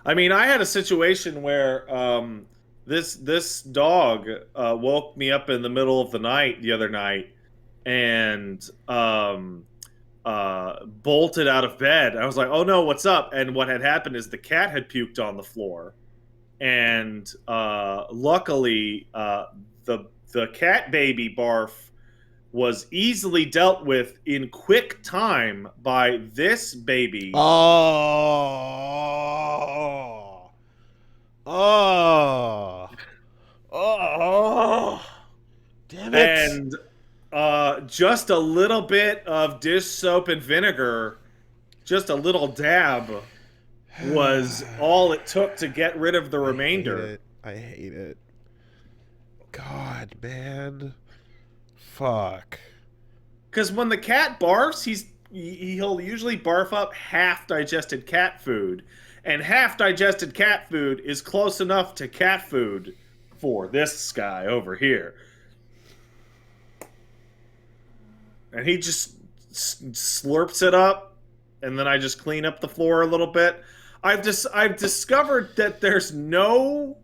I mean, I had a situation where this dog woke me up in the middle of the night the other night and bolted out of bed. I was like, "Oh no, what's up?" And what had happened is the cat had puked on the floor, and luckily, the cat baby barf was easily dealt with in quick time by this baby. Oh. Oh. Oh. Damn it. And just a little bit of dish soap and vinegar, just a little dab, was all it took to get rid of the I hate remainder. it. I hate it. God, man. Fuck. Because when the cat barfs, he'll usually barf up half digested cat food, and half digested cat food is close enough to cat food for this guy over here. And he just slurps it up, and then I just clean up the floor a little bit. I've discovered that there's no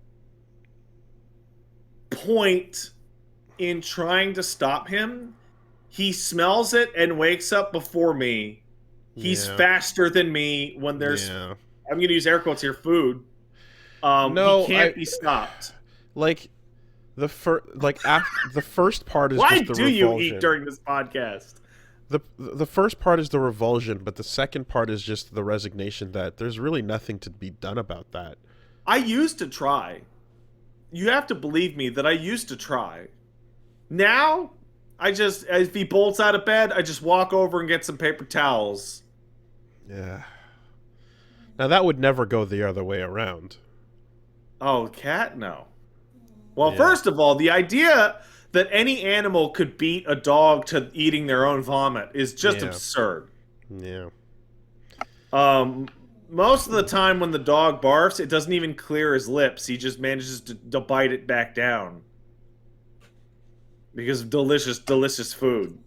point in trying to stop him. He smells it and wakes up before me. He's Yeah. faster than me when there's, Yeah. I'm going to use air quotes here, food. He No, can't be stopped. like the first part is Why just the do you eat revulsion. during this podcast? The first part is the revulsion, but the second part is just the resignation that there's really nothing to be done about that. I used to try. You have to believe me that I used to try. Now, if he bolts out of bed, I just walk over and get some paper towels. Yeah. Now that would never go the other way around. Oh, cat? No. Well, Yeah. first of all, the idea that any animal could beat a dog to eating their own vomit is just Yeah. absurd. Yeah. Um, Most of the time when the dog barfs, it doesn't even clear his lips. He just manages to bite it back down. Because of delicious, delicious food.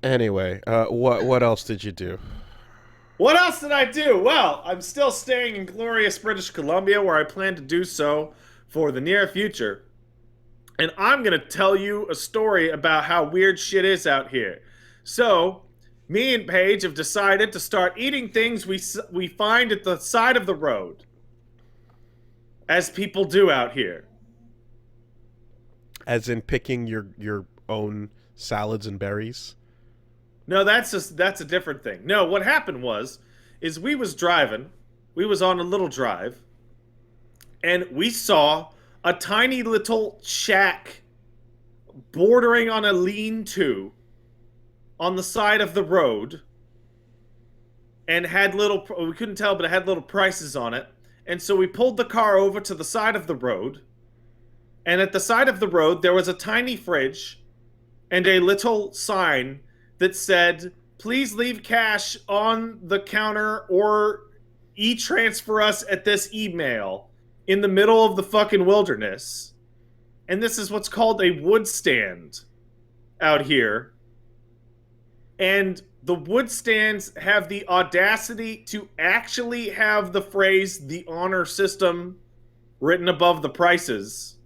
Anyway, what else did you do? What else did I do? Well, I'm still staying in glorious British Columbia, where I plan to do so for the near future. And I'm going to tell you a story about how weird shit is out here. So, me and Paige have decided to start eating things we find at the side of the road, as people do out here. As in picking your own salads and berries? No, that's a different thing. No, what happened is we was driving, we was on a little drive, and we saw a tiny little shack bordering on a lean-to on the side of the road, and had we couldn't tell, but it had little prices on it. And so we pulled the car over to the side of the road, and at the side of the road there was a tiny fridge and a little sign that said, "Please leave cash on the counter or e-transfer us at this email," in the middle of the fucking wilderness. And this is what's called a wood stand out here. And the wood stands have the audacity to actually have the phrase "the honor system" written above the prices.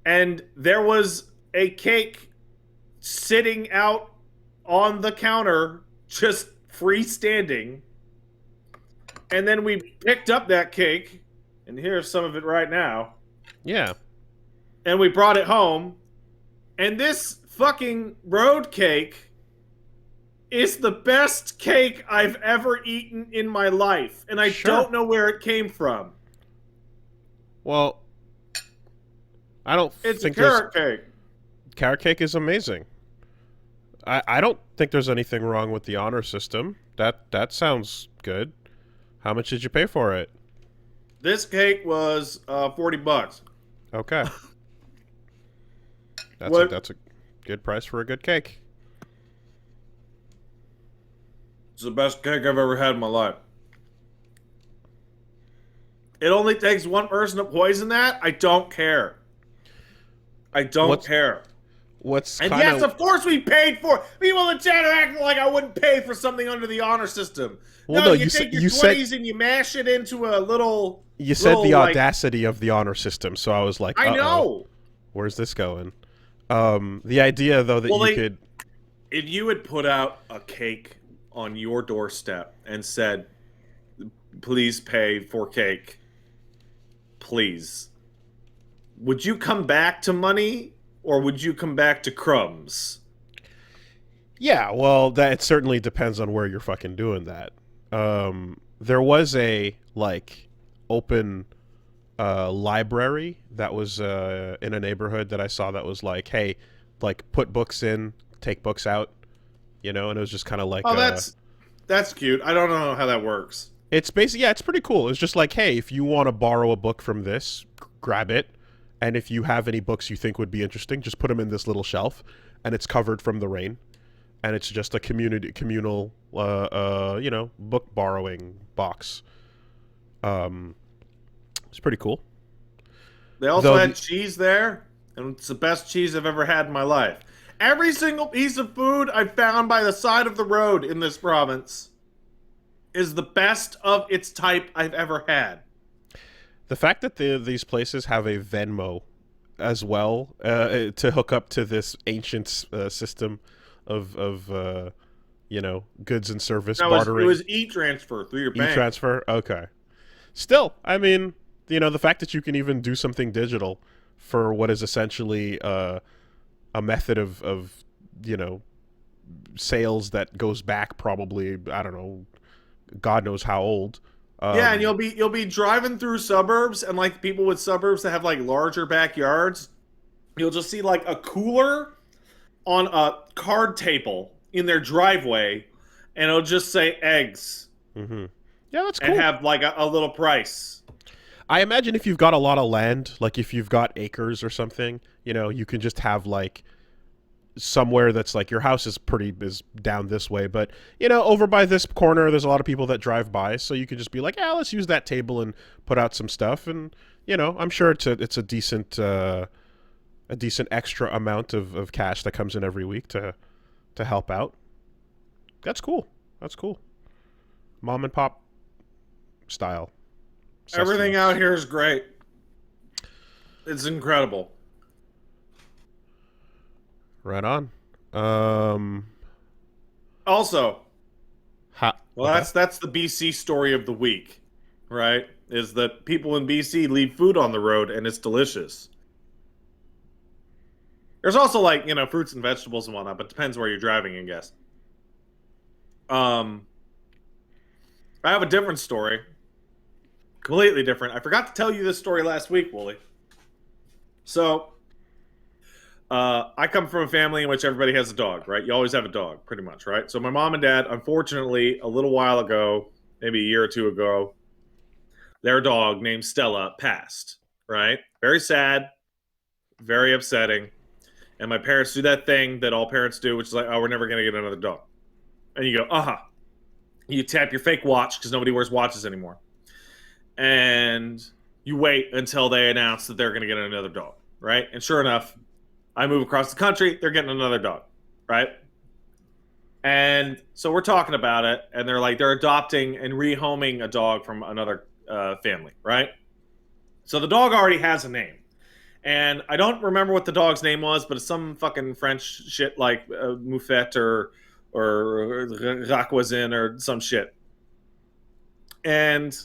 And there was a cake sitting out on the counter, just freestanding. And then we picked up that cake, and here's some of it right now. Yeah. And we brought it home. And this fucking road cake is the best cake I've ever eaten in my life. And I Sure. don't know where it came from. Well, I don't It's a think there's carrot cake. carrot cake is amazing. I don't think there's anything wrong with the honor system. That sounds good. How much did you pay for it? This cake was $40. Okay. What? That's a good price for a good cake. It's the best cake I've ever had in my life. It only takes one person to poison that. I don't care. I don't care. what's And kind yes, of of course we paid for it. People in the chat are acting like I wouldn't pay for something under the honor system. well, No, no, you take your you said 20s and you mash it into a little, you said the little like, audacity of the honor system, so I was like, I uh-oh, know. where's this going? The idea though that Well, you could if you had put out a cake on your doorstep and said, please pay for cake, please, would you come back to money or would you come back to crumbs? yeah, well, that it certainly depends on where you're fucking doing that. There was a like open library that was in a neighborhood that I saw that was like, hey, like put books in, take books out, you know, and it was just kind of like Oh, that's cute. I don't know how that works. it's basically, yeah, it's pretty cool. It's just like, hey, if you want to borrow a book from this, grab it, and if you have any books you think would be interesting, just put them in this little shelf, and it's covered from the rain, and it's just a communal you know, book borrowing box. It's pretty cool. They also had cheese there, and it's the best cheese I've ever had in my life. Every single piece of food I found by the side of the road in this province is the best of its type I've ever had. The fact that these places have a Venmo as well to hook up to this ancient system of you know, goods and service bartering. It was e-transfer through your bank. E-transfer? Okay. Still, I mean, you know, the fact that you can even do something digital for what is essentially a method of, you know, sales that goes back probably, I don't know, God knows how old. Yeah, and you'll be driving through suburbs, and like people with suburbs that have like larger backyards, you'll just see like a cooler on a card table in their driveway, and it'll just say eggs. Mm-hmm. Yeah, that's cool. And have like a little price. I imagine if you've got a lot of land, like if you've got acres or something, you know, you can just have like somewhere that's like your house is down this way, but you know, over by this corner there's a lot of people that drive by, so you could just be like, yeah, let's use that table and put out some stuff, and you know, I'm sure it's a decent extra amount of cash that comes in every week to help out. That's cool. That's cool. Mom and pop style. Everything out here is great. It's incredible. Right on. Also, well, okay. That's the BC story of the week, right? Is that people in BC leave food on the road and it's delicious. There's also like, you know, fruits and vegetables and whatnot, but it depends where you're driving, I guess. I have a different story. Completely different. I forgot to tell you this story last week, Wooly. So, I come from a family in which everybody has a dog, right? You always have a dog, pretty much, right? So my mom and dad, unfortunately, a little while ago, maybe a year or two ago, their dog named Stella passed, right? Very sad, very upsetting. And my parents do that thing that all parents do, which is like, oh, we're never going to get another dog. And you go, uh-huh. You tap your fake watch because nobody wears watches anymore. And you wait until they announce that they're going to get another dog, right? And sure enough, I move across the country, they're getting another dog, right? And so we're talking about it, and they're like, they're adopting and rehoming a dog from another family, right? So the dog already has a name. And I don't remember what the dog's name was, but it's some fucking French shit like Moufette or Racquoisin or some shit. And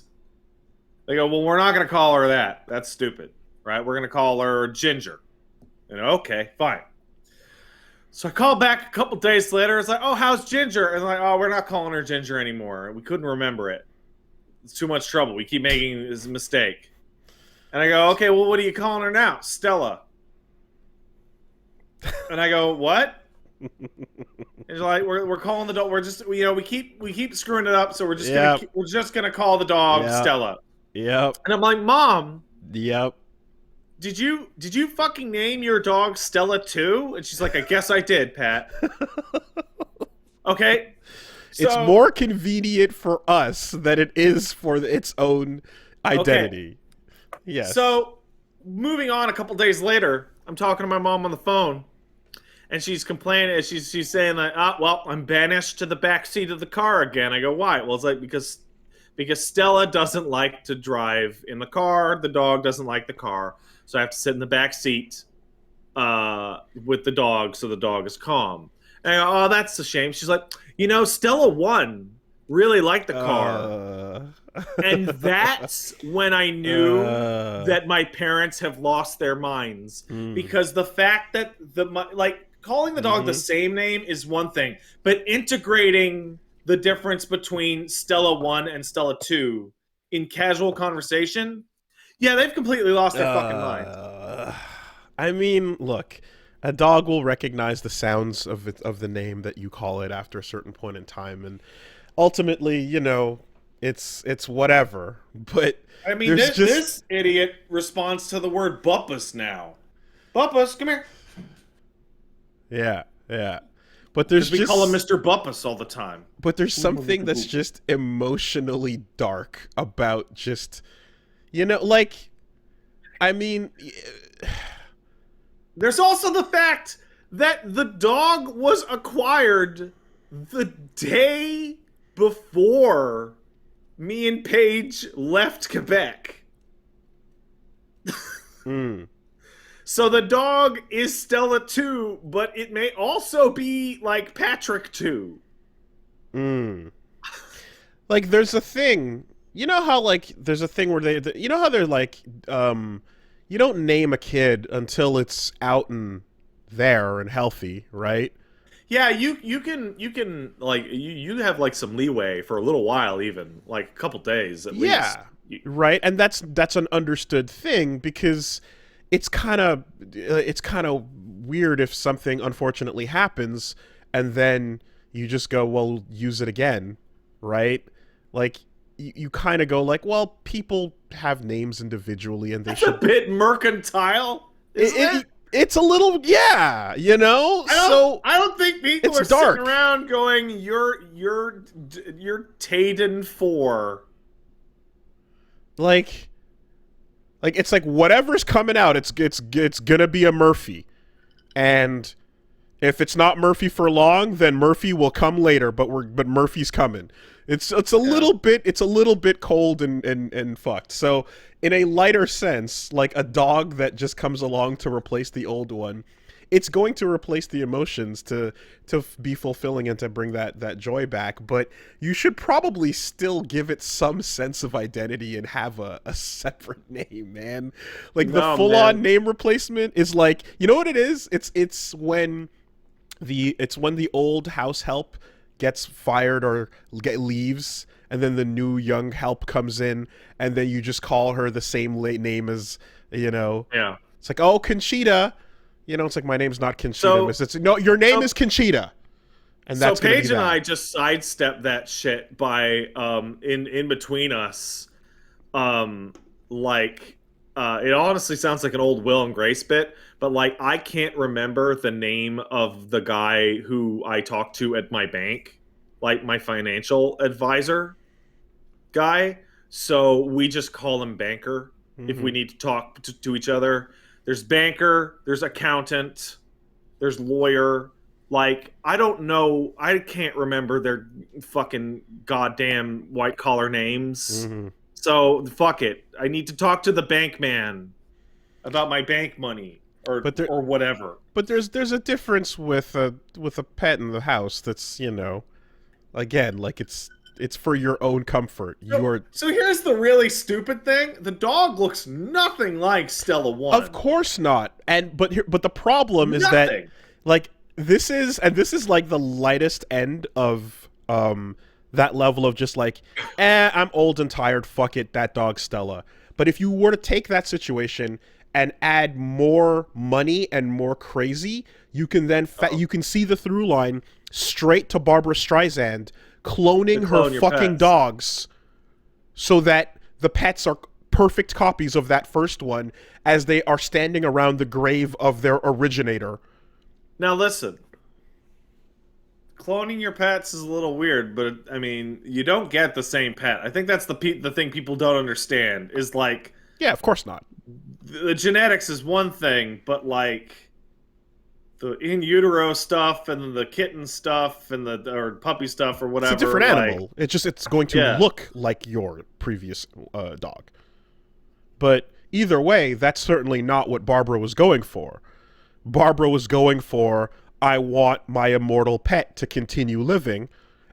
they go, well, we're not going to call her that. That's stupid, right? We're going to call her Ginger. And okay, fine. So I called back a couple days later. It's like, oh, how's Ginger? And like, oh, we're not calling her Ginger anymore. We couldn't remember it. It's too much trouble. We keep making this mistake. And I go, okay, well, what are you calling her now? Stella. And I go, what? And they're like, we're calling the dog. We're just, you know, we keep screwing it up. So we're just gonna call the dog Stella. Yep. And I'm like, Mom. Yep. Did you fucking name your dog Stella too? And she's like, I guess I did, Pat. Okay. So, it's more convenient for us than it is for its own identity. Okay. Yes. So, moving on a couple days later, I'm talking to my mom on the phone, and she's complaining. She's saying like, ah, well, I'm banished to the back seat of the car again. I go, why? Well, it's like because Stella doesn't like to drive in the car. The dog doesn't like the car, so I have to sit in the back seat with the dog, so the dog is calm. And I go, oh, that's a shame. She's like, Stella won. Really liked the car. Uh, And that's when I knew that my parents have lost their minds, mm, because the fact that like calling the dog the mhm. same name is one thing, but integrating the difference between Stella 1 and Stella 2 in casual conversation, yeah, they've completely lost their fucking mind. Uh, I mean, look, a dog will recognize the sounds of the name that you call it after a certain point in time, and ultimately, it's whatever. But I mean, there's just this idiot responds to the word bumpus now. Bumpus, come here. yeah, yeah. But Because we call him Mr. Bumpus all the time. there's something that's just emotionally dark about just like I mean, There's also the fact that the dog was acquired the day before me and Paige left Quebec. mm, So the dog is Stella 2, but it may also be like Patrick 2. mm. Like there's a thing. You know how like there's a thing where you know how they're like you don't name a kid until it's out and there and healthy, right? Yeah, you can like you have like some leeway for a little while, even like a couple days at least. Yeah, right. And that's an understood thing because it's kind of weird if something unfortunately happens and then you just go, well, use it again, right? Like you kind of go like, well, people have names individually and they That's a should. bit mercantile, isn't it? It's a little, yeah, so I don't think people it's are sitting dark. around going, "You're Taden 4." like it's like whatever's coming out, it's gonna be a Murphy. And if it's not Murphy for long, then Murphy will come later. But Murphy's coming. Yeah. It's a little bit cold and fucked. So in a lighter sense, like a dog that just comes along to replace the old one, it's going to replace the emotions to be fulfilling and to bring that joy back. But you should probably still give it some sense of identity and have a separate name, man. Like the No, full on man. name replacement is like, you know what it is? It's when the old house help gets fired or leaves, and then the new young help comes in, and then you just call her the same late name as you know. Yeah. It's like, oh, Conchita. It's like, my name's not Conchita, So Miss. It's no, your name so is Conchita, and so that's gonna be Paige and that. I just sidestepped that shit by in between us, um like it honestly sounds like an old Will and Grace bit, but like I can't remember the name of the guy who I talked to at my bank, like my financial advisor guy. So we just call him Banker if Hmm. we need to talk to each other. There's banker, there's accountant, there's lawyer. Like, I don't know, I can't remember their fucking goddamn white collar names. Hmm. So fuck it. I need to talk to the bank man about my bank money or But there, or whatever. but there's a difference with a pet in the house. That's again, like it's for your own comfort. So, You're so here's the really stupid thing. The dog looks nothing like Stella Of 1. course not. But the problem is that Nothing. like this is like the lightest end of that level of just like, I'm old and tired, fuck it, that dog Stella. But if you were to take that situation and add more money and more crazy, you can then Oh, you can see the through line straight to Barbara Streisand to cloning her clone your fucking pets. dogs so that the pets are perfect copies of that first one as they are standing around the grave of their originator. Now listen, cloning your pets is a little weird, but I mean, you don't get the same pet. I think that's the thing people don't understand is like Yeah, of course not. the genetics is one thing, but like the in utero stuff and the kitten stuff and the or puppy stuff or It's a whatever. different Like, animal. It's going to yeah, look like your previous dog. But either way, that's certainly not what Barbara was going for. Barbara was going for, I want my immortal pet to continue living,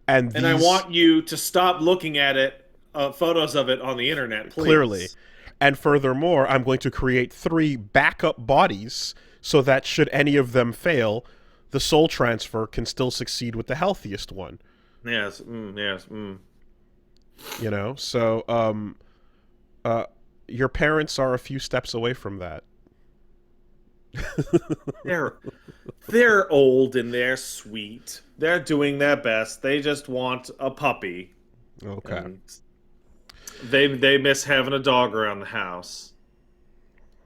and and I these want you to stop looking at it, photos of it on the internet, clearly. please. And furthermore, I'm going to create 3 backup bodies so that should any of them fail, the soul transfer can still succeed with the healthiest one. Yes, yes. So uh, your parents are a few steps away from that. They're they're old and they're sweet. They're doing their best. They just want a puppy, Okay. and they miss having a dog around the house.